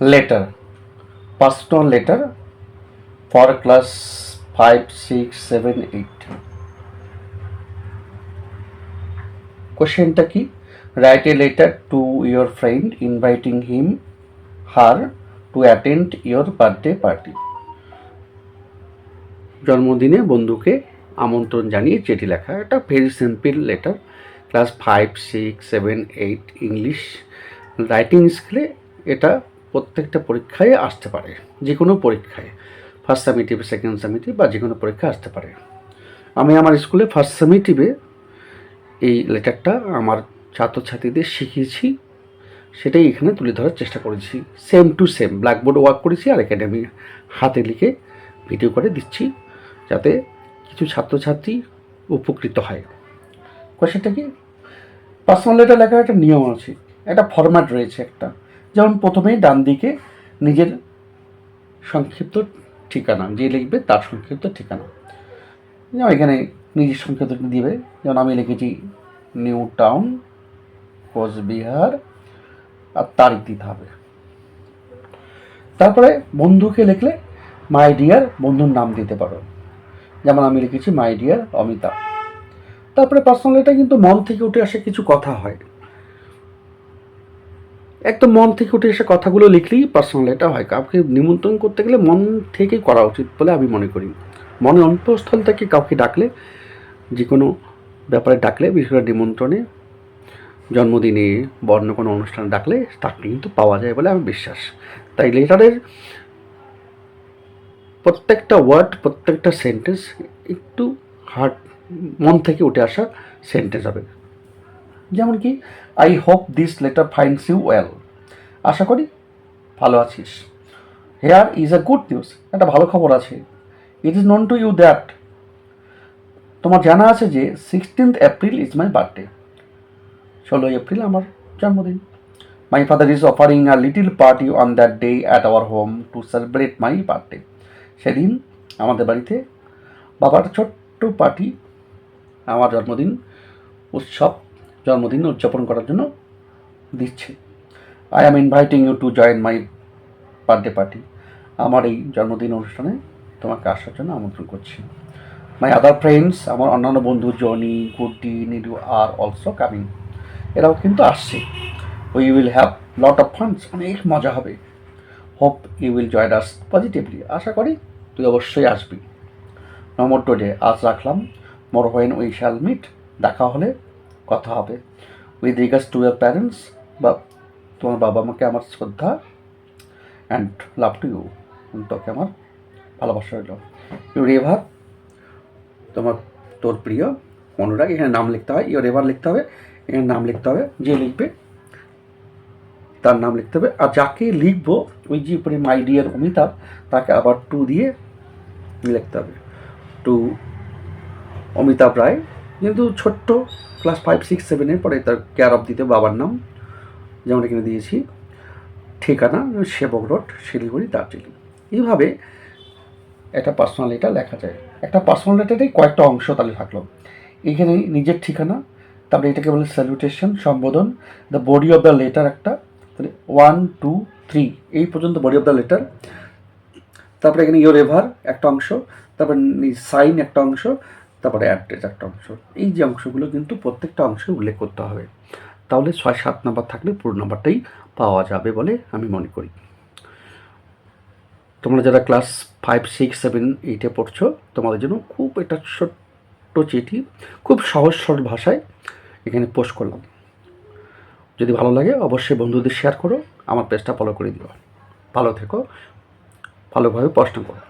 letter, personal letter for class 5, 6, 7, 8. কোশ্চেনটা কি? Write a letter to your friend inviting him her to attend your birthday party. জন্মদিনে বন্ধুকে আমন্ত্রণ জানিয়ে চিঠি লেখা। একটা very simple letter. Class 5, 6, 7, 8 English writing স্কিলে এটা প্রত্যেকটা পরীক্ষায় আসতে পারে, যে কোনো পরীক্ষায়, ফার্স্ট সামিটিভ, সেকেন্ড সামিটিভ বা যে কোনো পরীক্ষা আসতে পারে। আমি আমার স্কুলে ফার্স্ট সামিটিভে এই লেটারটা আমার ছাত্রছাত্রীদের শিখিয়েছি, সেটাই এখানে তুলে ধরার চেষ্টা করেছি। সেম টু সেম ব্ল্যাকবোর্ডে ওয়ার্ক করেছি, আর এখানে আমি হাতে লিখে ভিডিও করে দিচ্ছি, যাতে কিছু ছাত্রছাত্রী উপকৃত হয়। কোয়েশ্চেনটা কি? পার্সোনাল লেটার লেখার একটা নিয়ম আছে, একটা ফরম্যাট রয়েছে একটা। যেমন প্রথমেই ডান দিকে নিজের সংক্ষিপ্ত ঠিকানা, যে লিখবে তার সংক্ষিপ্ত ঠিকানা। যেমন এখানে নিজের সংক্ষিপ্ত দিবে, যেমন আমি লিখেছি নিউ টাউন, কোচবিহার, আর তারিখ দিতে হবে। তারপরে বন্ধুকে লিখলে মাই ডিয়ার, বন্ধুর নাম দিতে পারো, যেমন আমি লিখেছি মাই ডিয়ার অমিতা। তারপরে পার্সোনাল লেটার কিন্তু মন থেকে উঠে আসে কিছু কথা হয়, একদম মন থেকে উঠে এসে কথাগুলো লিখলেই পার্সোনাল লেটার হয়। কাউকে নিমন্ত্রণ করতে গেলে মন থেকে করা উচিত বলে আমি মনে করি। মনের অন্তঃস্থল থেকে কাউকে ডাকলে, যে কোনো ব্যাপারে ডাকলে, বিশেষ করে নিমন্ত্রণে, জন্মদিনে, বর্ণ কোনো অনুষ্ঠানে ডাকলে তাকে কিন্তু পাওয়া যায় বলে আমি বিশ্বাস। তাই লেটারের প্রত্যেকটা ওয়ার্ড, প্রত্যেকটা সেন্টেন্স একটু হার্ট, মন থেকে উঠে আসা সেন্টেন্স হবে। যেমন কি, I hope this letter finds you well, আশা করি ভালো আছিস। Here is a good news, একটা ভালো খবর আছে। It is known to you that, তোমার জানা আছে যে 16th April is my birthday, 16 April আমার জন্মদিন। My father is offering a little party on that day at our home to celebrate my birthday, সেদিন আমাদের বাড়িতে বাবার ছোট্ট পার্টি, আমার জন্মদিন উদযাপন করার জন্য দিচ্ছে। I am inviting you to join my birthday party, আমার এই জন্মদিন অনুষ্ঠানে তোমাকে আসার জন্য আমন্ত্রণ করছি। মাই আদার ফ্রেন্ডস, আমার অন্যান্য বন্ধু জনি, গুড্ডি, নিডু আর অলসো কামিং, এরাও কিন্তু আসছে। We will have lot of funs, অনেক মজা হবে। Hope you will join us positively, আশা করি তুই অবশ্যই আসবি। নম্বর টুডে, আজ রাখলাম। More when we shall meet, দেখা হলে কথা হবে। With regards to your parents, বা তোমার বাবা মাকে আমার শ্রদ্ধা, অ্যান্ড লাভ টু ইউ, তোকে আমার ভালোবাসা রইল। ইউর এভার, তোর প্রিয় অনুরাগ, এখানে নাম লিখতে হয়, ইউর এভার লিখতে হবে, এখানে নাম লিখতে হবে, যে লিখবে তার নাম লিখতে হবে। আর যাকে লিখবো, ওই যে উপরে মাই ডিয়ার অমিতাভ, তাকে আবার টু দিয়ে লিখতে হবে, টু অমিতাভ রায়। কিন্তু ছোট্ট ক্লাস 5, 6, 7 পরে তার কেয়ার অফ দিতে বাবার নাম, যেমন এখানে দিয়েছি, ঠিকানা সেবক রোড, শিলিগুড়ি, দার্জিলিং। এইভাবে একটা পার্সোনাল লেটার লেখা যায়। একটা পার্সোনাল লেটারেই কয়েকটা অংশ তাহলে থাকলো। এখানে নিজের ঠিকানা, তারপরে এটাকে বলে স্যালুটেশন, সম্বোধন, the body of the letter একটা, তাহলে 1, 2, 3 এই পর্যন্ত বডি অফ দ্য লেটার। তারপরে এখানে ইয়োর এভার একটা অংশ, তারপরে সাইন একটা অংশ, তারপরে অ্যাড্রেস একটা অংশ। এই যে অংশগুলো কিন্তু প্রত্যেকটা অংশে উল্লেখ করতে হবে, তাহলে 6-7 নাম্বার থাকলে পুরো নাম্বারটাই পাওয়া যাবে বলে আমি মনে করি। তোমরা যারা ক্লাস 5, 6, 7, 8 পড়ছো, তোমাদের জন্য খুব একটা ছোট্ট চিঠি, খুব সহজ সরল ভাষায় এখানে পোস্ট করলাম। যদি ভালো লাগে অবশ্যই বন্ধুদের শেয়ার করো, আমার পেজটা ফলো করে দিও। ভালো থেকো, ভালোভাবে পড়াশোনা করো।